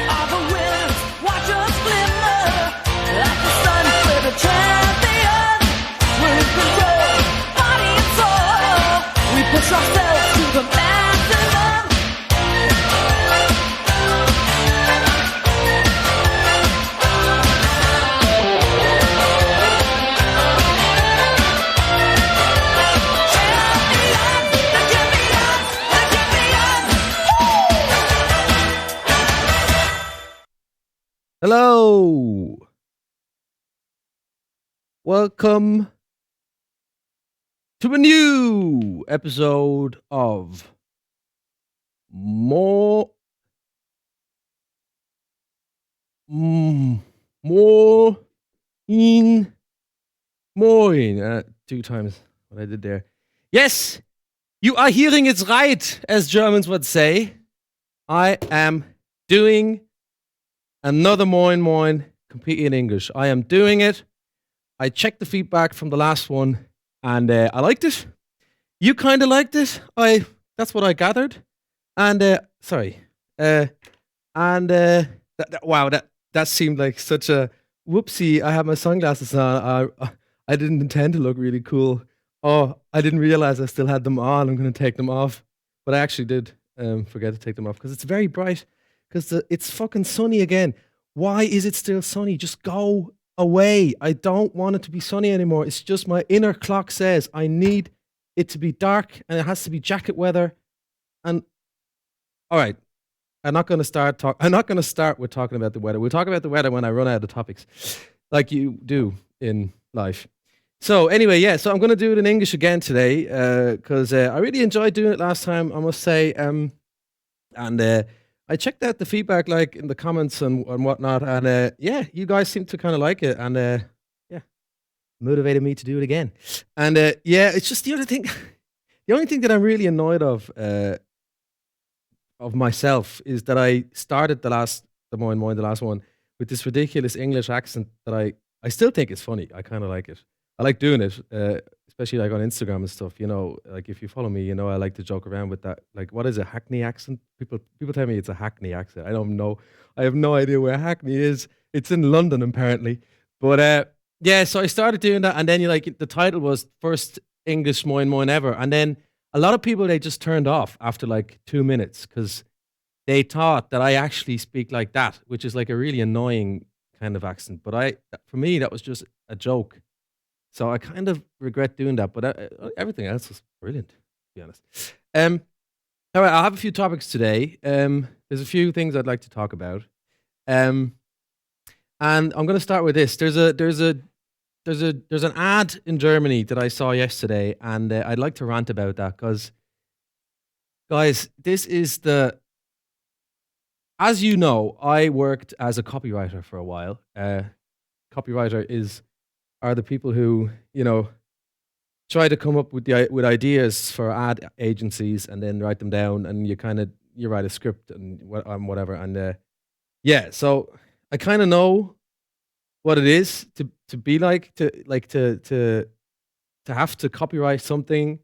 are the winners, watch us glimmer like the sun. We're the champions, we're in control, body and soul. We push ourselves to the maximum. Hello. Welcome to a new episode of MoinMoin. 2 times what I did there. Yes, you are hearing it right, as Germans would say. I am doing another MoinMoin completely in English. I am doing it. I checked the feedback from the last one, and I liked it. You kind of liked it. That's what I gathered. And wow, that seemed like such a whoopsie. I have my sunglasses on. I didn't intend to look really cool. Oh, I didn't realize I still had them on. I'm going to take them off, but I actually did forget to take them off because it's very bright. Because it's fucking sunny again. Why is it still sunny? Just go away. I don't want it to be sunny anymore. It's just my inner clock says I need it to be dark and it has to be jacket weather. And all right, I'm not going to start with talking about the weather. We'll talk about the weather when I run out of topics, like you do in life. So anyway, yeah. So I'm going to do it in English again today because I really enjoyed doing it last time, I must say. I checked out the feedback, like in the comments and whatnot, and yeah, you guys seem to kind of like it, and yeah, motivated me to do it again. And yeah, it's just the only thing that I'm really annoyed of myself is that I started the last one with this ridiculous English accent that I still think is funny. I kind of like it. I like doing it, especially like on Instagram and stuff. You know, like if you follow me, you know I like to joke around with that. Like, what is a Hackney accent? People tell me it's a Hackney accent. I don't know. I have no idea where Hackney is. It's in London apparently. But yeah, so I started doing that, and then the title was First English MoinMoin Ever, and then a lot of people, they just turned off after like 2 minutes because they thought that I actually speak like that, which is like a really annoying kind of accent. But for me, that was just a joke. So I kind of regret doing that, but everything else was brilliant, to be honest. All right, I have a few topics today. There's a few things I'd like to talk about, and I'm going to start with this. There's an ad in Germany that I saw yesterday, and I'd like to rant about that because, guys, this is as you know, I worked as a copywriter for a while. Copywriter are the people who, you know, try to come up with with ideas for ad agencies and then write them down, and you write a script and whatever. And yeah, so I kind of know what it is to be like to have to copyright something,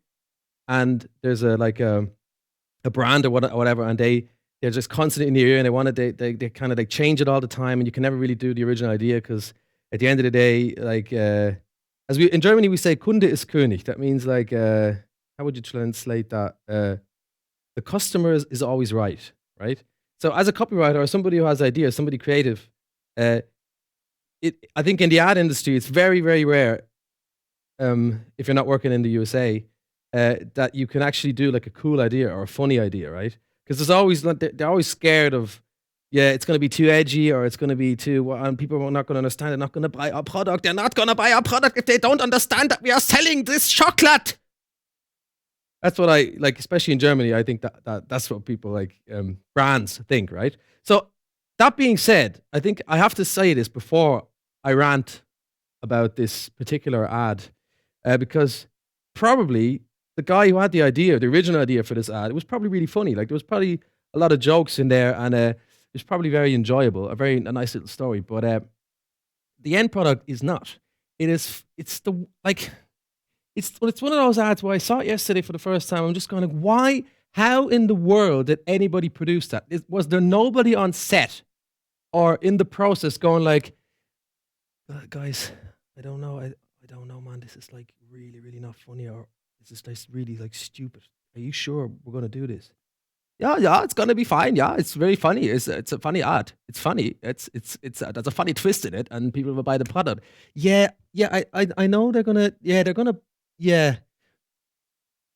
and there's a brand or whatever, and they're just constantly in your ear, and they kind of like change it all the time, and you can never really do the original idea because at the end of the day, like as in Germany we say Kunde ist König. That means like how would you translate that? The customer is always right? So as a copywriter or somebody who has ideas, somebody creative, I think in the ad industry it's very, very rare, if you're not working in the USA, that you can actually do like a cool idea or a funny idea, right? Because they're always scared of, yeah, it's going to be too edgy, or it's going to be too, and people are not going to understand. They're not going to buy our product. They're not going to buy our product if they don't understand that we are selling this chocolate. That's what I like, especially in Germany. I think that's what people like, brands think, right? So that being said, I think I have to say this before I rant about this particular ad, because probably the guy who had the original idea for this ad, it was probably really funny. Like there was probably a lot of jokes in there, and it's probably very enjoyable, a nice little story, but the end product is not. It's one of those ads where I saw it yesterday for the first time. I'm just going like, why? How in the world did anybody produce that? Was there nobody on set or in the process going like, guys, I don't know, I don't know, man. This is like really, really not funny, or this is like really like stupid. Are you sure we're gonna do this? Yeah, it's gonna be fine. Yeah, it's very funny. It's a funny art. It's funny. There's a funny twist in it, and people will buy the product. Yeah, I know they're gonna. Yeah, Yeah,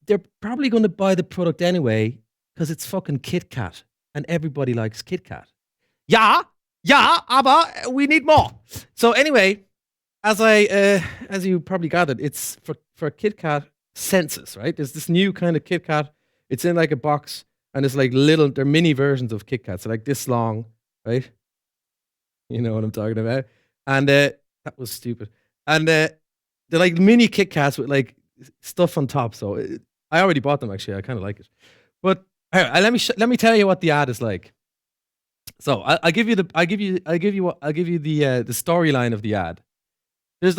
they're probably gonna buy the product anyway because it's fucking Kit Kat, and everybody likes Kit Kat. Yeah, aber we need more. So anyway, as you probably gathered, it's for Kit Kat senses, right? There's this new kind of Kit Kat. It's in like a box. And it's like they're mini versions of Kit Kats, so like this long, right? You know what I'm talking about. And that was stupid. And they're like mini Kit Kats with like stuff on top. So I already bought them actually. I kind of like it. But let me tell you what the ad is like. So I'll give you the storyline of the ad. There's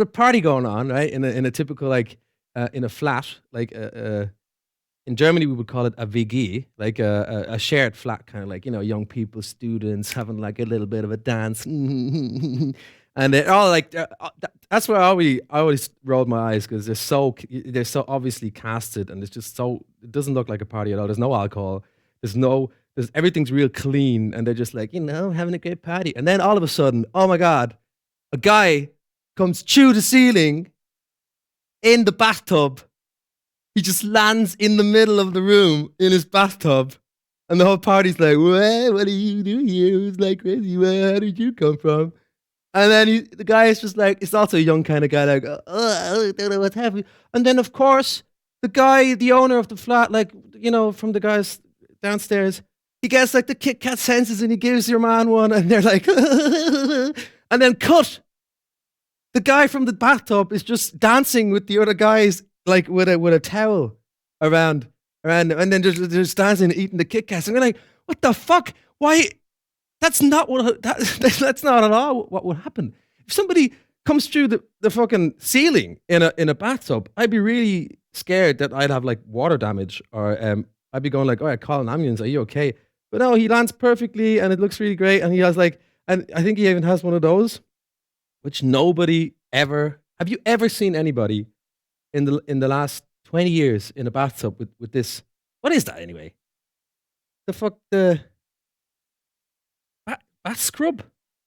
a party going on, right? In a typical like in a flat, like in Germany, we would call it a WG, like a shared flat, kind of like, young people, students having like a little bit of a dance. And they're all like, that's where I always rolled my eyes because they're so obviously casted, and it's just it doesn't look like a party at all. There's no alcohol. Everything's real clean, and they're just like, having a great party. And then all of a sudden, oh my God, a guy comes through the ceiling in the bathtub. He just lands in the middle of the room in his bathtub, and the whole party's like, what are you doing here? It's like crazy. Where did you come from? And then the guy is just like, it's also a young kind of guy, like, I don't know what's happening. And then, of course, the owner of the flat, like, from the guys downstairs, he gets like the Kit Kat senses and he gives your man one, and they're like, and then cut. The guy from the bathtub is just dancing with the other guys, like with a towel around, and then just dancing, eating the Kit Kats. And we're like, what the fuck? Why? That's not that's not at all what would happen. If somebody comes through the fucking ceiling in a bathtub, I'd be really scared that I'd have like water damage, or I'd be going like, all right, call an ambulance. Are you okay? But no, he lands perfectly, and it looks really great. And he has like, and I think he even has one of those, which nobody ever. Have you ever seen anybody in the last 20 years in a bathtub with this? What is that anyway? The fuck, the bat scrub?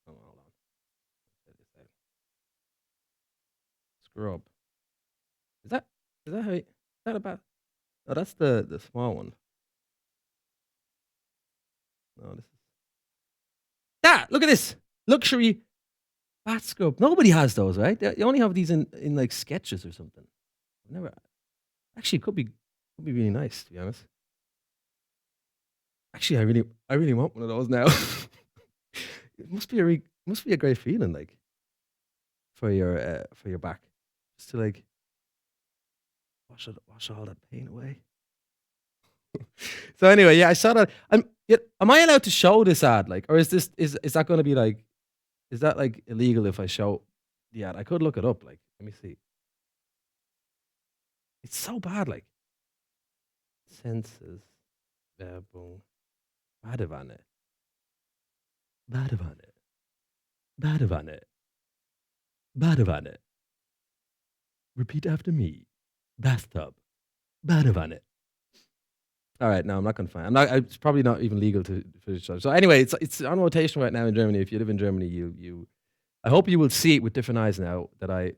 Oh, hold on. Scrub. Is that how is that a bat? No, that's the small one. No, this is that. Look at this luxury bat scrub. Nobody has those, right? They only have these in like sketches or something. Never. Actually, it could be really nice, to be honest. Actually, I really want one of those now. It must be a great feeling, like for your back, just to like wash all that pain away. So anyway, yeah, I saw that. Am I allowed to show this ad, like, or is that going to be like, is that like illegal if I show the ad? I could look it up. Like, let me see. It's so bad, like senses, Werbung, Badewanne, Badewanne, Badewanne, Badewanne. Repeat after me. Bathtub, Badewanne. All right, no, I'm not gonna find. It's probably not even legal to for this. So anyway, it's on rotation right now in Germany. If you live in Germany, I hope you will see it with different eyes now that I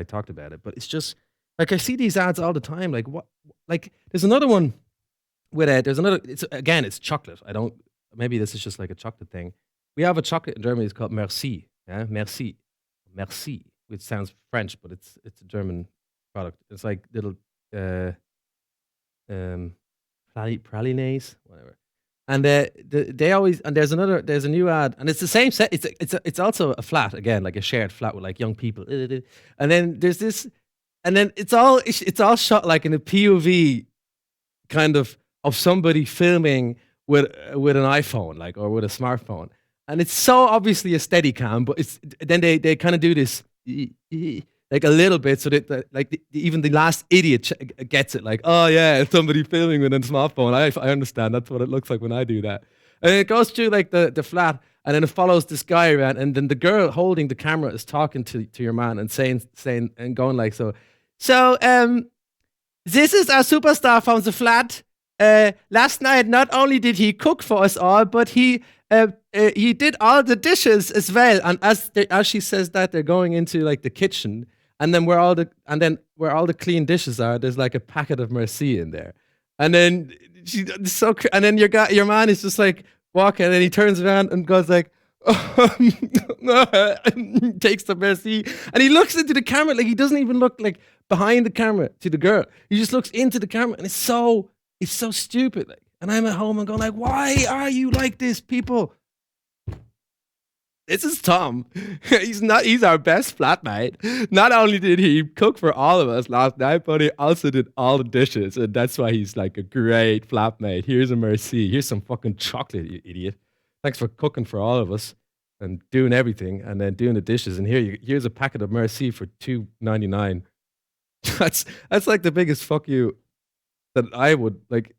talked about it. But it's just like I see these ads all the time. Like what? Like there's another one with there's another. It's chocolate. Maybe this is just like a chocolate thing. We have a chocolate in Germany. It's called Merci. Yeah, Merci, which sounds French, but it's a German product. It's like little pralines, whatever. And they always, and there's a new ad, and it's the same set. It's also a flat again, like a shared flat with like young people. And then there's this, and then it's all shot like in a POV kind of somebody filming with an iPhone, like, or with a smartphone. And it's so obviously a steady cam, but then they kind of do this like a little bit, so that even the last idiot gets it. Like, oh yeah, it's somebody filming with a smartphone. I understand. That's what it looks like when I do that. And it goes through like the flat, and then it follows this guy around, and then the girl holding the camera is talking to your man and saying and going like so. So this is our superstar from the flat. Last night, not only did he cook for us all, but he did all the dishes as well. And as she says that, they're going into like the kitchen, and then where all the clean dishes are, there's like a packet of Merci in there. And then and then your man is just like walking, and then he turns around and goes like, takes the Merci, and he looks into the camera like he doesn't even look like behind the camera to the girl. He just looks into the camera, and it's so stupid. Like, and I'm at home and going like, why are you like this, people? This is Tom. He's our best flatmate. Not only did he cook for all of us last night, but he also did all the dishes. And that's why he's like a great flatmate. Here's a Merci. Here's some fucking chocolate, you idiot. Thanks for cooking for all of us and doing everything and then doing the dishes. And here's a packet of Merci for $2.99. That's like the biggest fuck you that I would like.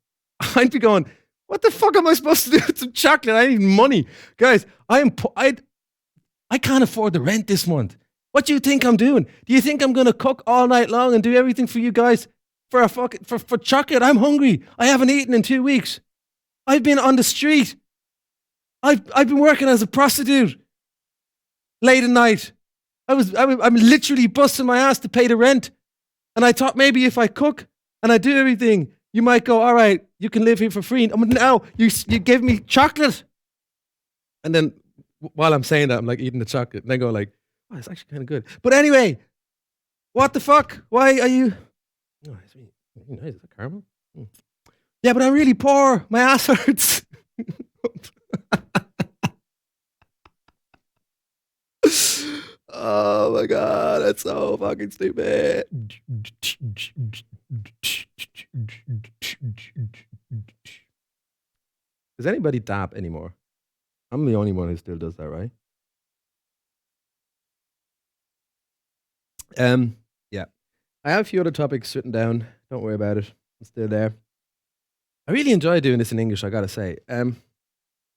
I'd be going, what the fuck am I supposed to do with some chocolate? I need money. Guys, I can't afford the rent this month. What do you think I'm doing? Do you think I'm going to cook all night long and do everything for you guys for chocolate? I'm hungry. I haven't eaten in 2 weeks. I've been on the street. I've been working as a prostitute late at night. I'm literally busting my ass to pay the rent. And I thought maybe if I cook and I do everything, you might go, all right, you can live here for free. Now you gave me chocolate. And then while I'm saying that, I'm like eating the chocolate, and I go like, oh, it's actually kind of good. But anyway, what the fuck? Why are you? Oh, it's really nice. Is that caramel? Yeah, but I'm really poor. My ass hurts. Oh my god, that's so fucking stupid. Does anybody dab anymore? I'm the only one who still does that, right? Yeah. I have a few other topics written down. Don't worry about it. I'm still there. I really enjoy doing this in English, I gotta say.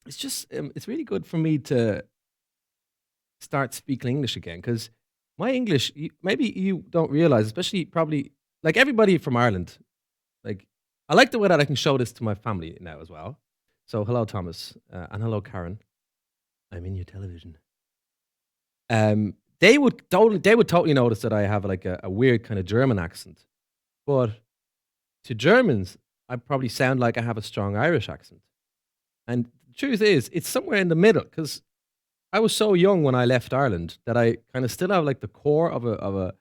It's just, it's really good for me to start speaking English again, because my English, maybe you don't realize, especially probably, like everybody from Ireland, like, I like the way that I can show this to my family now as well. So, hello, Thomas, and hello, Karen. I'm in your television. They would totally notice that I have like a weird kind of German accent, but to Germans, I probably sound like I have a strong Irish accent. And the truth is, it's somewhere in the middle, because I was so young when I left Ireland that I kind of still have like the core of a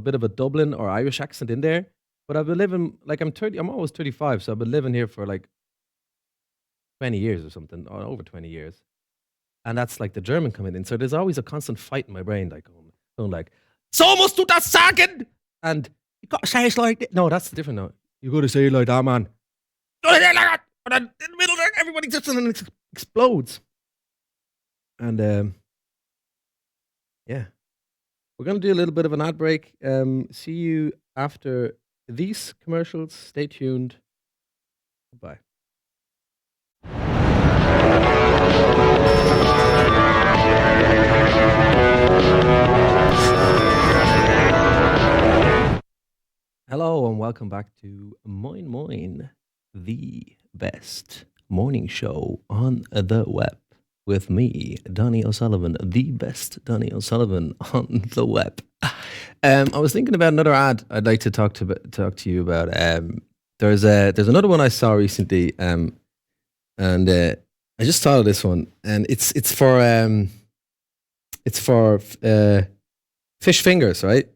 bit of a Dublin or Irish accent in there. But I've been living, like I'm almost 35, so I've been living here for like 20 years or something, or over 20 years. And that's like the German coming in. So there's always a constant fight in my brain, like going like, so musst du das sagen! And you gotta say it like that. No, that's different now. You gotta say it like that, man. And then in the middle there, everybody just and then it explodes. And yeah. We're gonna do a little bit of an ad break. See you after these commercials. Stay tuned. Bye. Hello and welcome back to MoinMoin, the best morning show on the web. With me, Donnie O'Sullivan, the best Donnie O'Sullivan on the web. I was thinking about another ad I'd like to talk to you about. There's another one I saw recently, and I just thought of this one, and it's for fish fingers, right?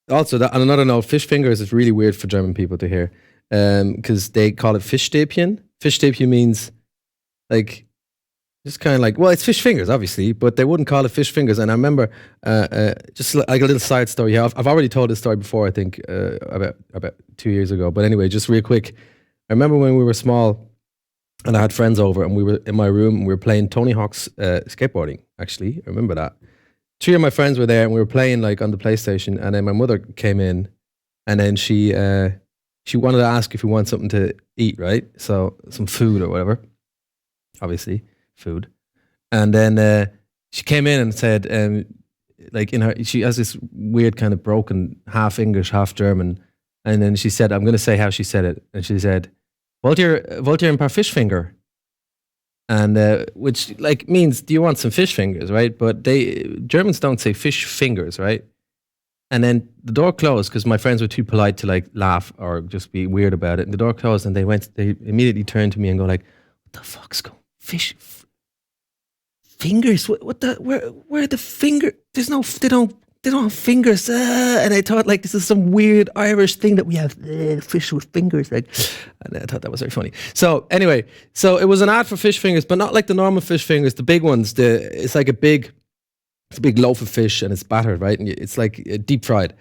Also, on another note, fish fingers is really weird for German people to hear, because they call it Fischstäbchen. Fischstäbchen means like, just kind of like, well, it's fish fingers, obviously, but they wouldn't call it fish fingers. And I remember, just like a little side story. Yeah, I've already told this story before, I think, about 2 years ago. But anyway, just real quick, I remember when we were small, and I had friends over, and we were in my room, and we were playing Tony Hawk's skateboarding. Actually, I remember that. 3 of my friends were there, and we were playing like on the PlayStation. And then my mother came in, and then she wanted to ask if we want something to eat, right? So some food or whatever. obviously, food. And then she came in and said, like she has this weird kind of broken half English, half German. And then she said, I'm going to say how she said it. And she said, wollt ihr ein paar Fischfinger? And which like means, do you want some fish fingers, right? But Germans don't say fish fingers, right? And then the door closed because my friends were too polite to like laugh or just be weird about it. And the door closed, and they immediately turned to me and go like, "What the fuck's going fish fingers? What the where are the finger? There's no they don't have fingers." And I thought like this is some weird Irish thing that we have fish with fingers, like. And I thought that was very funny. So anyway, so it was an ad for fish fingers, but not like the normal fish fingers, the big ones. It's like a big loaf of fish, and it's battered, right? And it's like deep fried,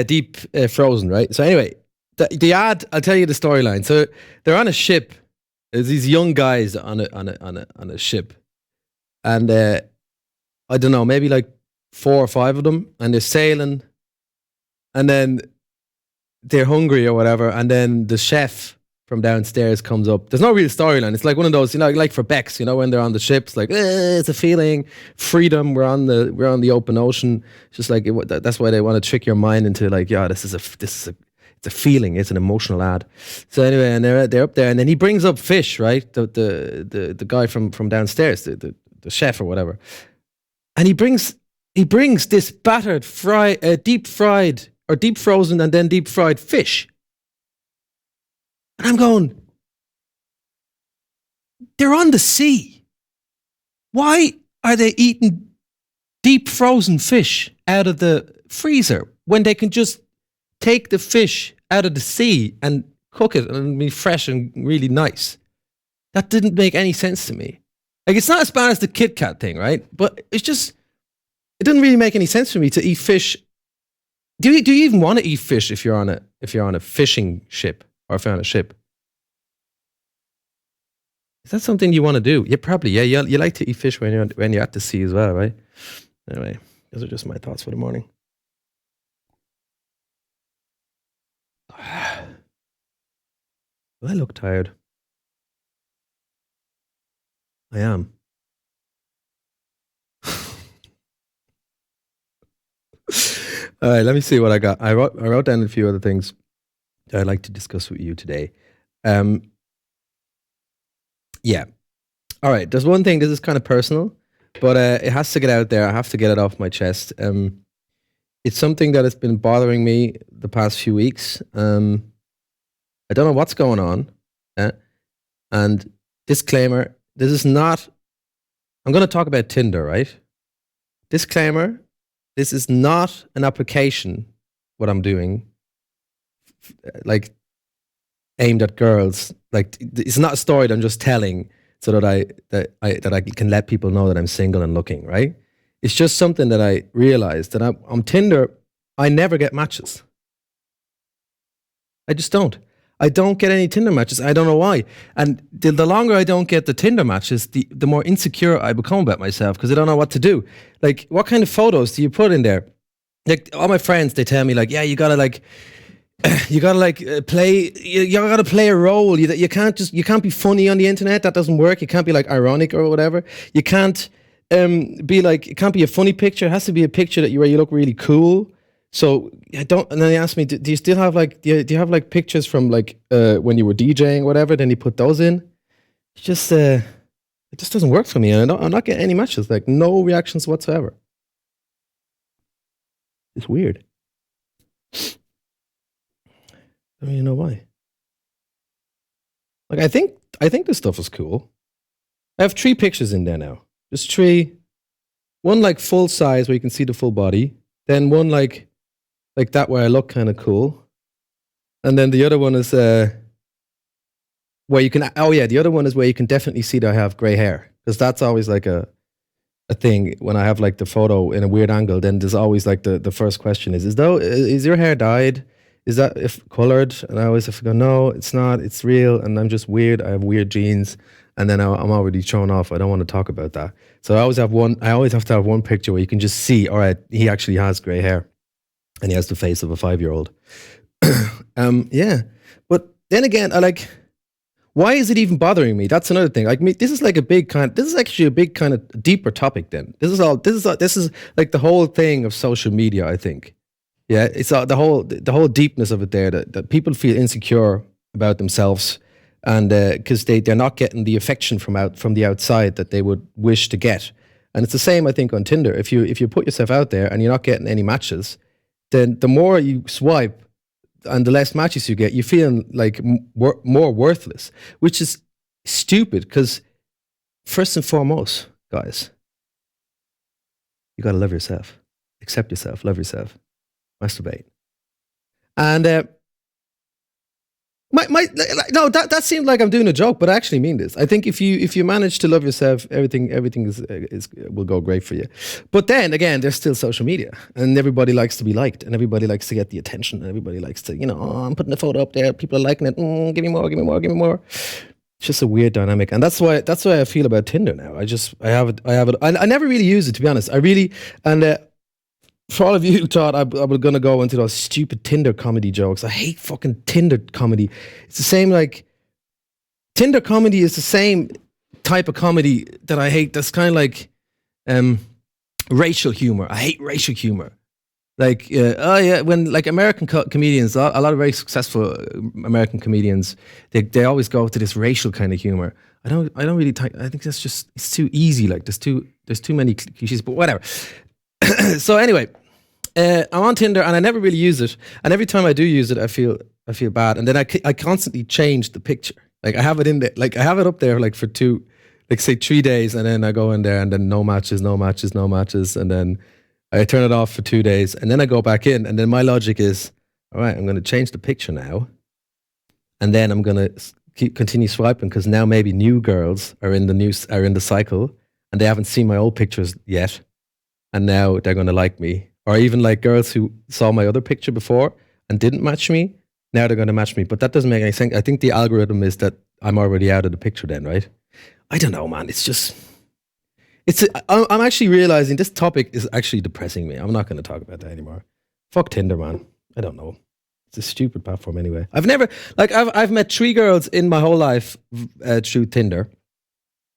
deep frozen, right? So anyway, the ad, I'll tell you the storyline. So they're on a ship. There's these young guys on a ship, and I don't know, maybe like 4 or 5 of them, and they're sailing, and then they're hungry or whatever, and then the chef from downstairs comes up. There's no real storyline. It's like one of those, like for Bex, when they're on the ships, like it's a feeling, freedom. We're on the open ocean. It's just like that's why they want to trick your mind into like, yeah, it's a feeling. It's an emotional ad. So anyway, and they're up there, and then he brings up fish, right? The guy from downstairs, the chef or whatever, and he brings this battered, deep fried or deep frozen and then deep fried fish. And I'm going, they're on the sea. Why are they eating deep frozen fish out of the freezer when they can just take the fish out of the sea and cook it and it'll be fresh and really nice? That didn't make any sense to me. Like, it's not as bad as the Kit Kat thing, right? But it didn't really make any sense for me to eat fish. Do you even want to eat fish if you're on a fishing ship? Or if you're on a ship? Is that something you want to do? Yeah, probably. Yeah, you like to eat fish when you're at the sea as well, right? Anyway, those are just my thoughts for the morning. Do I look tired? I am. All right, let me see what I got. I wrote down a few other things that I'd like to discuss with you today. Yeah. All right, there's one thing, this is kind of personal, but it has to get out there. I have to get it off my chest. It's something that has been bothering me the past few weeks. I don't know what's going on. And disclaimer, this is not, I'm going to talk about Tinder, right? Disclaimer, this is not an application, what I'm doing, like aimed at girls. Like, it's not a story that I'm just telling so that I can let people know that I'm single and looking, right? It's just something that I realized that on Tinder, I never get matches. I just don't. I don't get any Tinder matches. I don't know why. And the longer I don't get the Tinder matches, the more insecure I become about myself because I don't know what to do. Like, what kind of photos do you put in there? Like, all my friends, they tell me like, yeah, you gotta play. You gotta play a role. You can't be funny on the internet. That doesn't work. You can't be like ironic or whatever. You can't be like. It can't be a funny picture. It has to be a picture where you look really cool. So I don't. And then they asked me, do you still have like? Do you have like pictures from like when you were DJing or whatever? Then you put those in. It just doesn't work for me, and I'm not getting any matches. Like, no reactions whatsoever. It's weird. I don't even know why. Like, I think this stuff is cool. I have 3 pictures in there now. Just 3. One like full size where you can see the full body. Then one like that where I look kind of cool. And then the other one is where you can. Oh yeah, the other one is where you can definitely see that I have gray hair, because that's always like a thing when I have like the photo in a weird angle. Then there's always like the first question is your hair dyed? Is that if colored? And I always have to go, no, it's not. It's real, and I'm just weird. I have weird genes, and then I'm already thrown off. I don't want to talk about that. So I always have to have one picture where you can just see, all right, he actually has gray hair, and he has the face of a 5-year-old. Yeah, but then again, why is it even bothering me? That's another thing. Like this is actually a big kind of deeper topic. Then this is like the whole thing of social media. I think, yeah, it's the whole deepness of it there that people feel insecure about themselves, and because they're not getting the affection from the outside that they would wish to get. And it's the same, I think, on Tinder. If you put yourself out there and you're not getting any matches, then the more you swipe and the less matches you get, you feel like more worthless, which is stupid. Because first and foremost, guys, you got to love yourself, accept yourself, love yourself, masturbate, and no, that seemed like I'm doing a joke, but I actually mean this. I think if you manage to love yourself, everything is will go great for you. But then again, there's still social media, and everybody likes to be liked, and everybody likes to get the attention, and everybody likes to, oh, I'm putting a photo up there, people are liking it, give me more, give me more, give me more. It's just a weird dynamic, and that's why I feel about Tinder now. I have it. I never really use it, to be honest. For all of you who thought I was going to go into those stupid Tinder comedy jokes, I hate fucking Tinder comedy. It's the same, like, Tinder comedy is the same type of comedy that I hate. That's kind of like racial humor. I hate racial humor. Like, when like American comedians, a lot of very successful American comedians, they always go to this racial kind of humor. I don't really I think that's just, it's too easy. Like, there's too many cliches, but whatever. So anyway, I'm on Tinder and I never really use it. And every time I do use it, I feel bad. And then I constantly change the picture. Like I have it in there, like I have it up there like for 3 days, and then I go in there and then no matches, and then I turn it off for 2 days, and then I go back in, and then my logic is, all right, I'm going to change the picture now, and then I'm going to continue swiping because now maybe new girls are in the cycle, and they haven't seen my old pictures yet. And now they're going to like me. Or even like girls who saw my other picture before and didn't match me, now they're going to match me. But that doesn't make any sense. I think the algorithm is that I'm already out of the picture then, right? I don't know, man. I'm actually realizing this topic is actually depressing me. I'm not going to talk about that anymore. Fuck Tinder, man. I don't know. It's a stupid platform anyway. I've met 3 girls in my whole life through Tinder.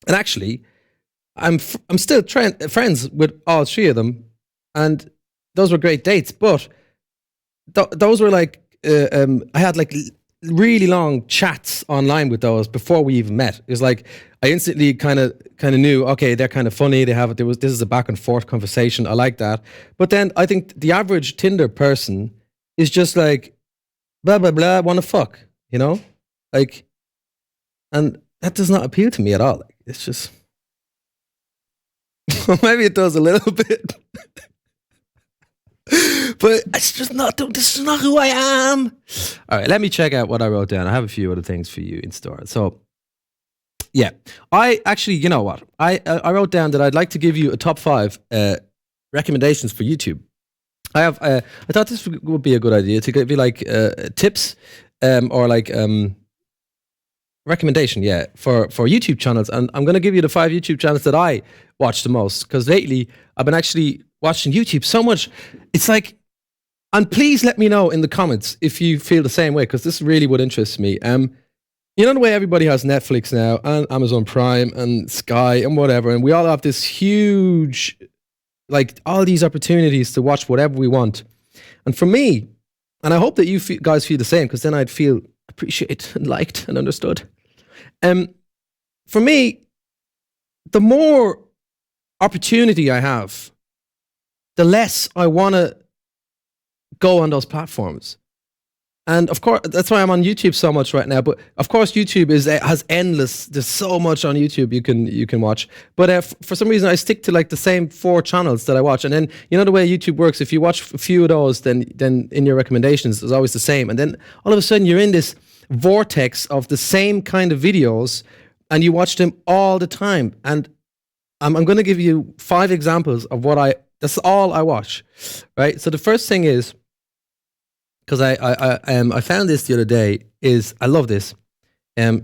And actually, I'm still friends with all 3 of them, and those were great dates. But those were like I had like really long chats online with those before we even met. It was like I instantly kind of knew, okay, they're kind of funny. This is a back and forth conversation. I like that. But then I think the average Tinder person is just like blah blah blah, want to fuck, like, and that does not appeal to me at all. Like, it's just. Maybe it does a little bit. But it's just not, this is not who I am. All right, let me check out what I wrote down. I have a few other things for you in store. So, yeah, I actually, you know what? I wrote down that I'd like to give you a top 5 recommendations for YouTube. I thought this would be a good idea to give you like tips or like recommendation, yeah, for YouTube channels. And I'm going to give you the 5 YouTube channels that I watch the most, because lately I've been actually watching YouTube so much. It's like, and please let me know in the comments if you feel the same way, because this really would interest me. You know the way everybody has Netflix now and Amazon Prime and Sky and whatever, and we all have this huge, like, all these opportunities to watch whatever we want. And for me, and I hope that you guys feel the same, because then I'd feel appreciated and liked and understood. For me, the more opportunity I have, the less I want to go on those platforms. And of course, that's why I'm on YouTube so much right now. But of course, YouTube has endless. There's so much on YouTube you can watch. But for some reason, I stick to like the same 4 channels that I watch. And then the way YouTube works, if you watch a few of those, then in your recommendations, it's always the same. And then all of a sudden, you're in this vortex of the same kind of videos, and you watch them all the time. And I'm going to give you 5 examples of that's all I watch, right? So the first thing is, because I found this the other day, is I love this,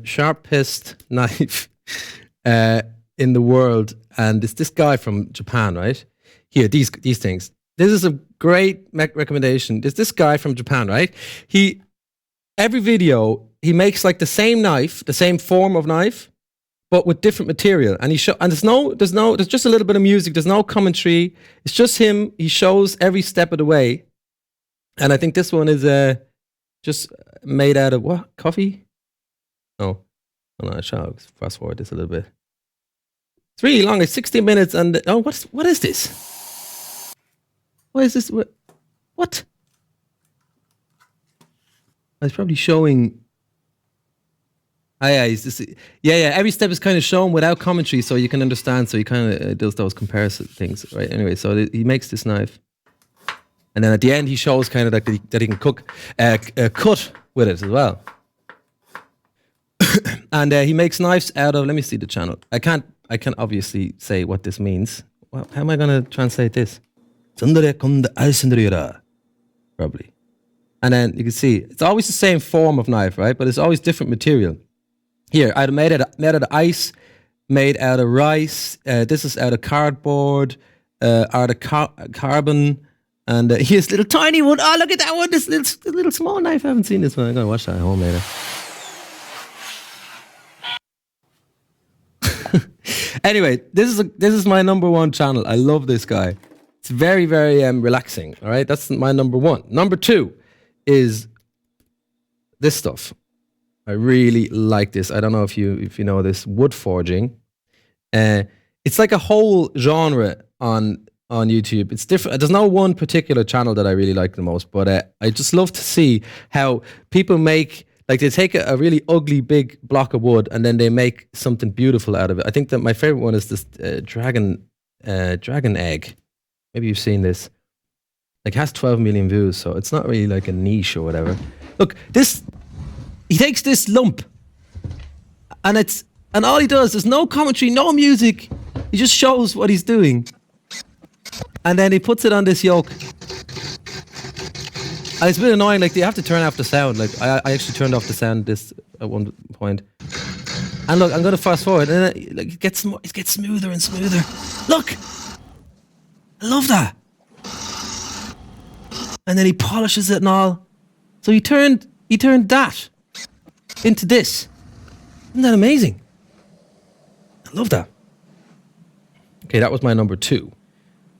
sharpest knife in the world, and it's this guy from Japan, right? Here, these things. This is a great recommendation. There's this guy from Japan, right? Every video he makes like the same knife, the same form of knife, but with different material. And there's just a little bit of music. There's no commentary. It's just him. He shows every step of the way. And I think this one is just made out of what? Coffee? No, I shall fast forward this a little bit. It's really long. It's 60 minutes. And what is this? What is this? What? I was probably showing. Every step is kind of shown without commentary, so you can understand. So he kind of does those comparison things, right? Anyway, so he makes this knife, and then at the end he shows kind of that he can cut with it as well. And he makes knives out of. Let me see the channel. I can't obviously say what this means. Well, how am I going to translate this? Probably. And then you can see it's always the same form of knife, right? But it's always different material. Here, I made out of ice, made out of rice. This is out of cardboard, out of carbon, and here's a little tiny one. Oh, look at that one! This little small knife. I haven't seen this one. I'm gonna watch that at home later. Anyway, this is my number one channel. I love this guy. It's very, very relaxing. All right, that's my number one. Number two is this stuff. I really like this. I don't know if you know this, wood forging. It's like a whole genre on YouTube. It's different. There's no one particular channel that I really like the most, but I just love to see how people make, like, they take a really ugly big block of wood and then they make something beautiful out of it. I think that my favorite one is this dragon egg. Maybe you've seen this. Like, has 12 million views, so it's not really like a niche or whatever. Look, he takes this lump, and all he does, there's no commentary, no music. He just shows what he's doing, and then he puts it on this yoke. And it's a bit annoying. Like, you have to turn off the sound. Like, I actually turned off the sound this at one point. And look, I'm gonna fast forward, and then it gets smoother and smoother. Look, I love that. And then he polishes it and all. So he turned that into this. Isn't that amazing? I love that. Okay, that was my number two.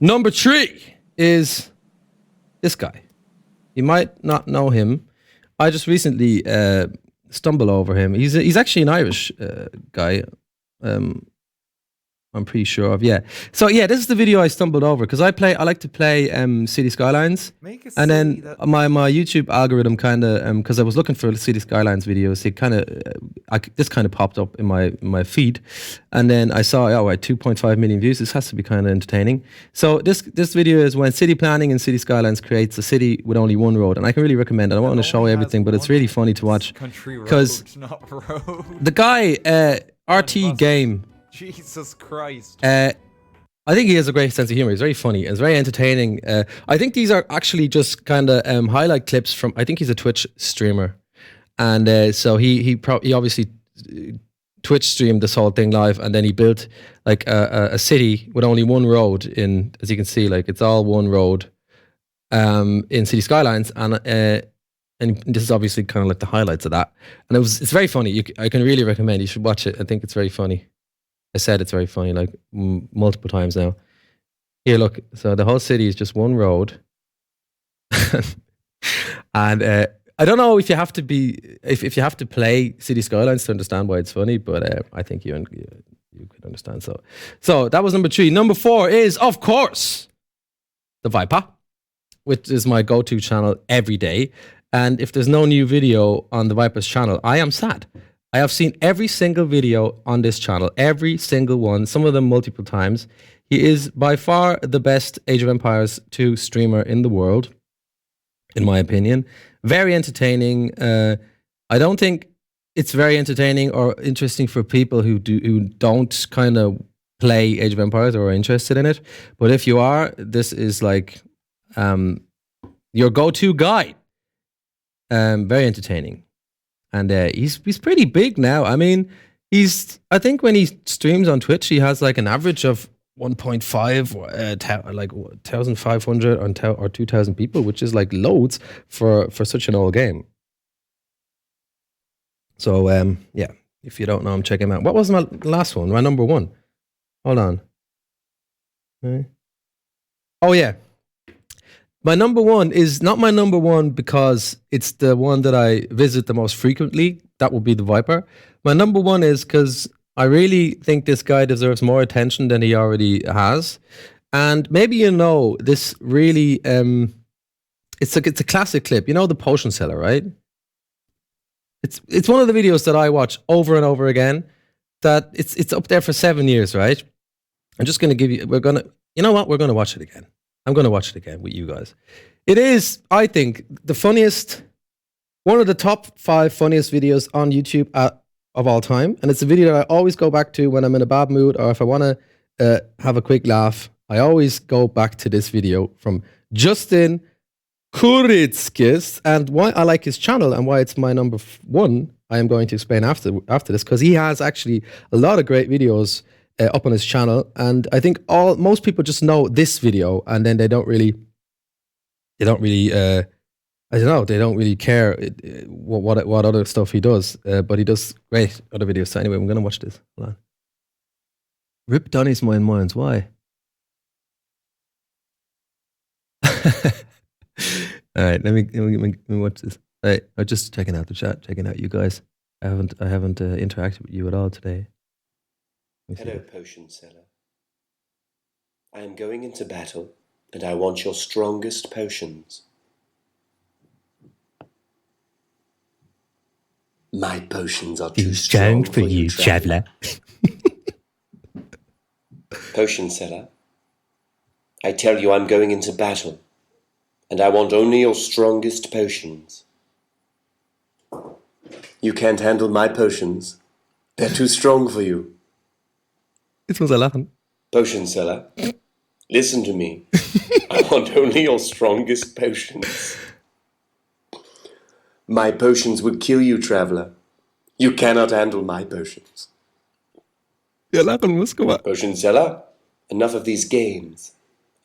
Number three is this guy. You might not know him. I just recently stumbled over him. He's actually an Irish guy. I'm pretty sure of, yeah. So yeah, this is the video I stumbled over because I like to play City Skylines, and then my YouTube algorithm kind of because I was looking for City Skylines videos, it kind of this kind of popped up in my feed, and then I saw 2.5 million views. This has to be kind of entertaining. So this video is when city planning and City Skylines creates a city with only one road, and I can really recommend it. I don't want to show everything, but it's really funny to watch because the guy RT Game. Jesus Christ. I think he has a great sense of humor. He's very funny. It's very entertaining. I think these are actually just kind of highlight clips from. I think he's a Twitch streamer, and so he obviously Twitch streamed this whole thing live, and then he built like a city with only one road in. As you can see, like it's all one road in City Skylines, and this is obviously kind of like the highlights of that. And it's very funny. I can really recommend. You should watch it. I think it's very funny. I said it's very funny, like multiple times now. Here, look. So the whole city is just one road, and I don't know if you have to if you have to play City Skylines to understand why it's funny, but I think you could understand. So that was number three. Number four is, of course, the Viper, which is my go-to channel every day. And if there's no new video on the Viper's channel, I am sad. I have seen every single video on this channel, every single one, some of them multiple times. He is by far the best Age of Empires 2 streamer in the world, in my opinion. Very entertaining. I don't think it's very entertaining or interesting for people who don't kind of play Age of Empires or are interested in it. But if you are, this is like your go-to guy. Very entertaining. And he's pretty big now. I mean, I think when he streams on Twitch, he has like an average of 1.5 like 1,500 or 2,000 people, which is like loads for such an old game. So yeah, if you don't know him, check him out. What was my last one? My number one. Hold on. Oh yeah. My number one is not my number one because it's the one that I visit the most frequently. That would be the Viper. My number one is because I really think this guy deserves more attention than he already has. And maybe you know this really it's a classic clip. You know the potion seller, right? It's one of the videos that I watch over and over again. That it's up there for 7 years, right? I'm just gonna give you you know what? We're gonna watch it again. I'm gonna watch it again with you guys. It is, I think, the funniest, one of the top 5 funniest videos on YouTube of all time. And it's a video that I always go back to when I'm in a bad mood or if I wanna have a quick laugh. I always go back to this video from Justin Kuritzkis, and why I like his channel and why it's my number one, I am going to explain after this, because he has actually a lot of great videos up on his channel, and I think most people just know this video, and then they don't really I don't know, they don't really care what other stuff he does, but he does great other videos. So anyway, I'm gonna watch this. Hold on. Rip Donnie's MoinMoins. Why? All right, let me watch this. Right, I'm just checking out the chat, checking out you guys. I haven't interacted with you at all today. Hello, potion seller. I am going into battle, and I want your strongest potions. My potions are too strong for you, traveler. Potion seller, I tell you I'm going into battle, and I want only your strongest potions. You can't handle my potions. They're too strong for you. Jetzt muss lachen. Potion seller, listen to me. I want only your strongest potions. My potions would kill you, traveler. You cannot handle my potions. Ja, lachen muss, guck mal. Potion seller, enough of these games.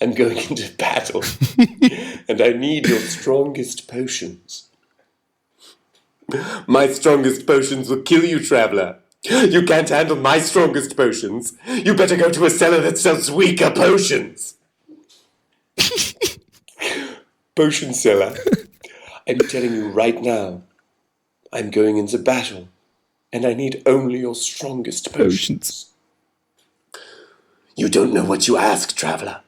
I'm going into battle, and I need your strongest potions. My strongest potions will kill you, traveler. You can't handle my strongest potions. You better go to a seller that sells weaker potions. Potion seller, I'm telling you right now, I'm going into battle, and I need only your strongest potions. You don't know what you ask, traveler.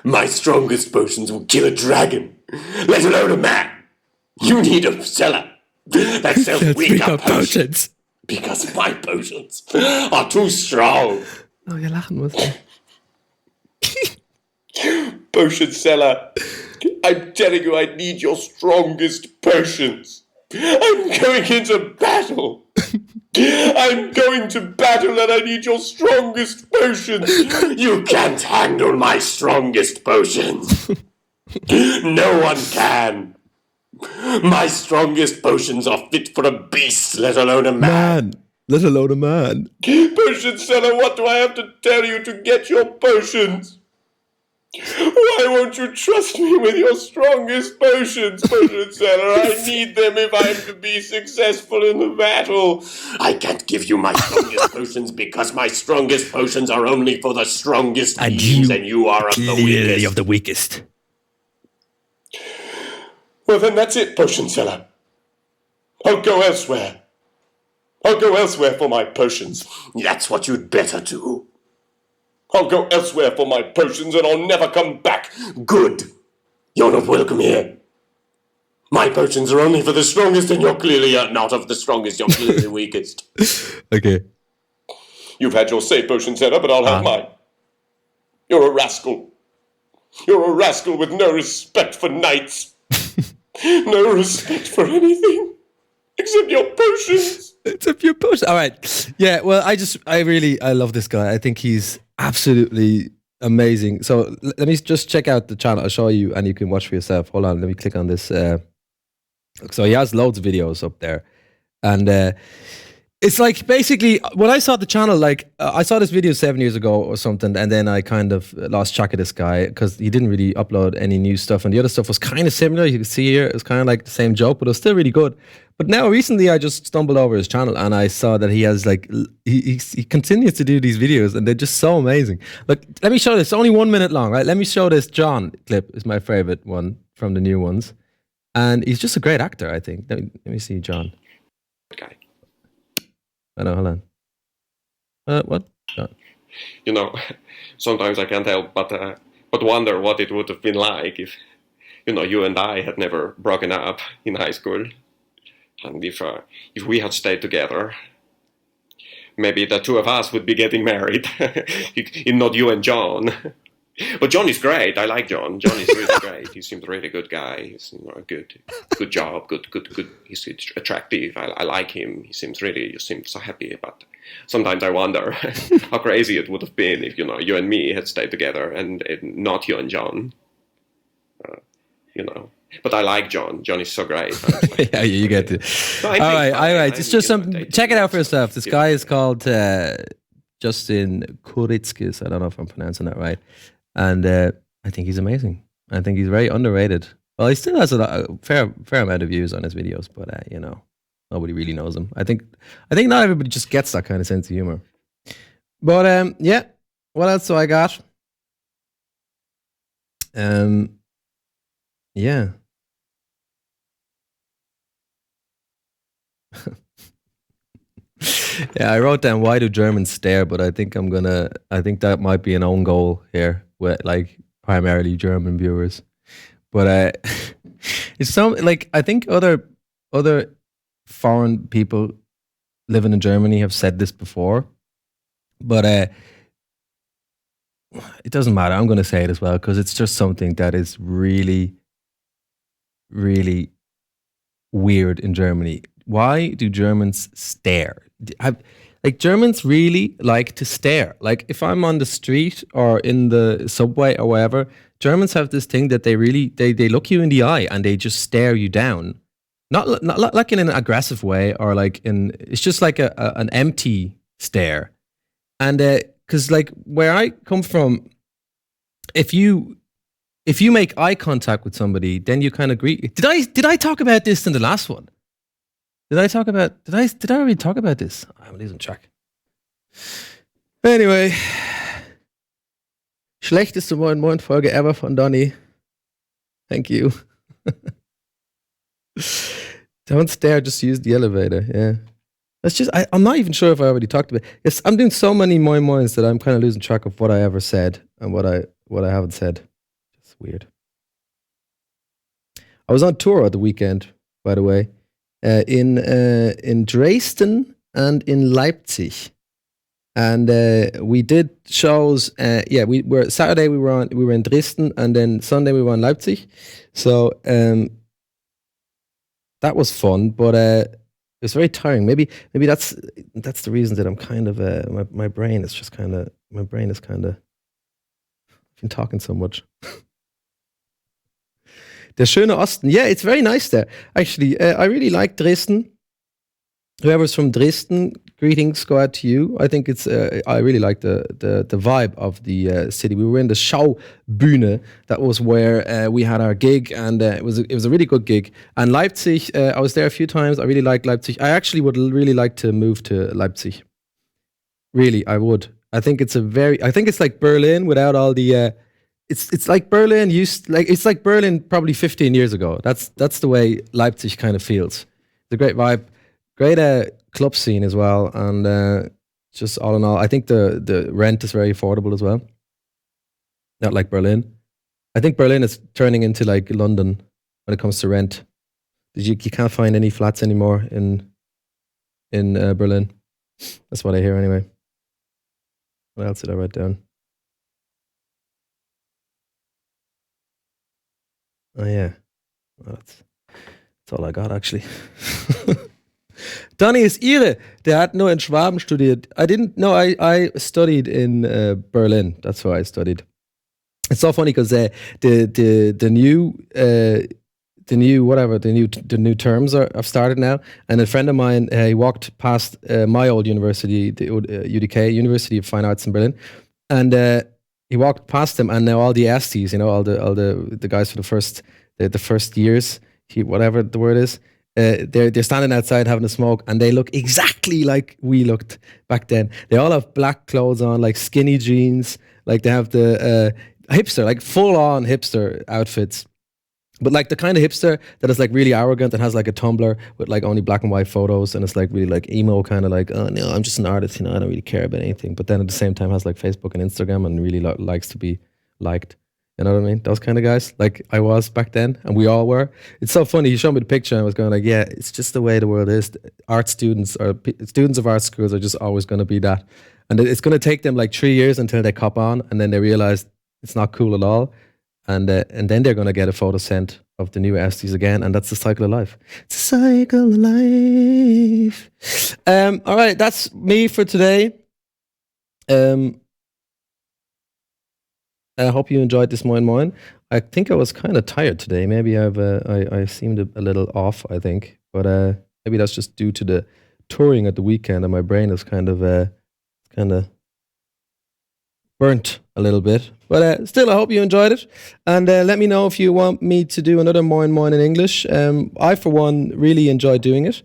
My strongest potions will kill a dragon, let alone a man. You need a seller that sells weaker potions. Because my potions are too strong. Oh, ja, lachen muss. Potion seller, I'm telling you I need your strongest potions. I'm going into battle. I'm going to battle and I need your strongest potions. You can't handle my strongest potions. No one can. My strongest potions are fit for a beast, let alone a man. Let alone a man. Potion seller, what do I have to tell you to get your potions? Why won't you trust me with your strongest potions, potion seller? I need them if I'm to be successful in the battle. I can't give you my strongest potions because my strongest potions are only for the strongest beings, and you are of the weakest. Well, then that's it, potion seller. I'll go elsewhere. I'll go elsewhere for my potions. That's what you'd better do. I'll go elsewhere for my potions and I'll never come back. Good. You're not welcome here. My potions are only for the strongest and you're clearly not of the strongest. You're clearly the weakest. Okay. You've had your say, potion seller, but I'll have mine. You're a rascal. You're a rascal with no respect for knights. No respect for anything. Except your potions. Except your potions. All right. Yeah, well, I love this guy. I think he's absolutely amazing. So let me just check out the channel. I'll show you and you can watch for yourself. Hold on. Let me click on this. So he has loads of videos up there. And It's like basically when I saw the channel, like I saw this video 7 years ago or something, and then I kind of lost track of this guy because he didn't really upload any new stuff, and the other stuff was kind of similar. You can see here it was kind of like the same joke, but it was still really good. But now recently I just stumbled over his channel and I saw that he has like he continues to do these videos, and they're just so amazing. Look, let me show this. It's only 1 minute long, right? Let me show this. John clip is my favorite one from the new ones, and he's just a great actor, I think. Let me see John. Guy. Oh, no, hold on. What? Oh. You know, sometimes I can't help but wonder what it would have been like if, you know, you and I had never broken up in high school, and if we had stayed together, maybe the two of us would be getting married, not you and John. But John is great. I like John. John is really great. He seems a really good guy. He's, you know, a good job, good. He's attractive. I like him. He seems so happy. But sometimes I wonder how crazy it would have been if, you know, you and me had stayed together and not you and John. You know. But I like John. John is so great. Yeah, you get it. No, all right. It's just something. Check it out for yourself. This guy is called Justin Kuritzkis. I don't know if I'm pronouncing that right. And I think he's amazing. I think he's very underrated. Well, he still has a fair amount of views on his videos, but you know, nobody really knows him. I think not everybody just gets that kind of sense of humor. But yeah, what else do I got? Yeah. Yeah, I wrote down why do Germans stare, but I think that might be an own goal here with like primarily German viewers. But it's some like I think other foreign people living in Germany have said this before, but it doesn't matter. I'm going to say it as well because it's just something that is really, really weird in Germany. Why do Germans stare? Like Germans really like to stare. Like if I'm on the street or in the subway or wherever, Germans have this thing that they look you in the eye and they just stare you down. Not like in an aggressive way or like it's just like an empty stare. And because like where I come from, if you make eye contact with somebody, then you kind of greet. Did I talk about this in the last one? Did I already talk about this? I'm losing track. Anyway. Schlechteste MoinMoin Folge ever von Donnie. Thank you. Don't stare, just use the elevator. Yeah. That's just, I'm not even sure if I already talked about it. Yes, I'm doing so many MoinMoins that I'm kind of losing track of what I ever said and what I haven't said. It's weird. I was on tour at the weekend, by the way. In Dresden and in Leipzig, and we did shows. Saturday we were in Dresden, and then Sunday we were in Leipzig. So that was fun, but it was very tiring. Maybe that's the reason that I'm kind of my brain is kind of I've been talking so much. Der schöne Osten. Yeah, it's very nice there. Actually, I really like Dresden. Whoever's from Dresden, greetings go out to you. I think it's. I really like the vibe of the city. We were in the Schaubühne. That was where we had our gig, and it was a really good gig. And Leipzig, I was there a few times. I really like Leipzig. I actually would really like to move to Leipzig. Really, I would. I think it's like Berlin without all the. It's like Berlin it's like Berlin probably 15 years ago. That's the way Leipzig kind of feels. It's a great vibe, great club scene as well, and just all in all, I think the rent is very affordable as well. Not like Berlin. I think Berlin is turning into like London when it comes to rent. You can't find any flats anymore in Berlin. That's what I hear anyway. What else did I write down? Oh yeah, well, that's all I got actually. Donnie ist Ire. Der hat nur in Schwaben studiert. I didn't know. I studied in Berlin. That's where I studied. It's so funny because the new the new terms have started now. And a friend of mine, he walked past my old university, the UDK, University of Fine Arts in Berlin, and he walked past them, and now all the Estes, all the guys for the first years, whatever the word is, they're standing outside having a smoke, and they look exactly like we looked back then. They all have black clothes on, like skinny jeans, like they have the hipster, like full on hipster outfits. But like the kind of hipster that is like really arrogant and has like a Tumblr with like only black and white photos, and it's like really like emo kind of like, oh no, I'm just an artist, I don't really care about anything. But then at the same time has like Facebook and Instagram and really likes to be liked. You know what I mean? Those kind of guys, like I was back then, and we all were. It's so funny. He showed me the picture, and I was going like, yeah, it's just the way the world is. Art students or students of art schools are just always going to be that, and it's going to take them like 3 years until they cop on, and then they realize it's not cool at all, and then they're going to get a photo sent of the new Estes again, and that's the cycle of life. It's a cycle of life. All right, that's me for today. I hope you enjoyed this MoinMoin. I think I was kind of tired today. Maybe I seemed a little off, I think. But maybe that's just due to the touring at the weekend, and my brain is kind of burnt a little bit. But still, I hope you enjoyed it. And let me know if you want me to do another MoinMoin in English. I, for one, really enjoy doing it.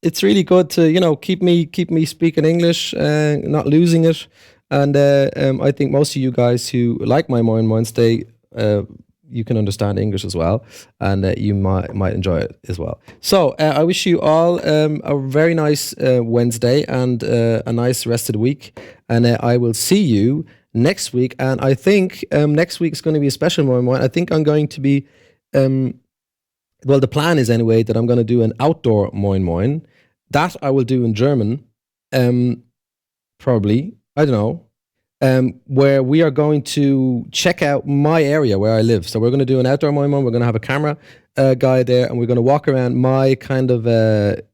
It's really good to, keep me speaking English, not losing it. And I think most of you guys who like my MoinMoins, you can understand English as well, and you might enjoy it as well. So I wish you all a very nice Wednesday and a nice rest of the week. And I will see you next week. And I think next week is going to be a special MoinMoin. I think I'm going to be, well, the plan is anyway that I'm going to do an outdoor MoinMoin. That I will do in German, probably. I don't know, where we are going to check out my area where I live. So we're going to do an outdoor MoinMoin. We're going to have a camera guy there, and we're going to walk around my kind of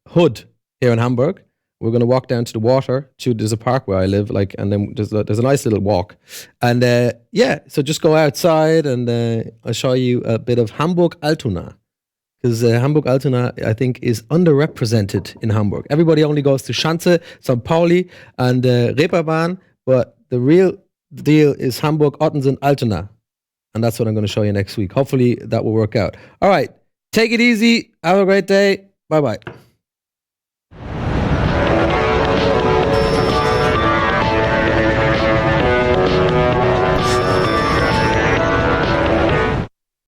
hood here in Hamburg. We're going to walk down to the water. There's a park where I live, and then there's a nice little walk. And so just go outside, and I'll show you a bit of Hamburg-Altona. Because Hamburg-Altona, I think, is underrepresented in Hamburg. Everybody only goes to Schanze, St. Pauli, and Reeperbahn, but the real deal is Hamburg-Ottensen-Altona. And that's what I'm going to show you next week. Hopefully that will work out. All right, take it easy. Have a great day. Bye-bye.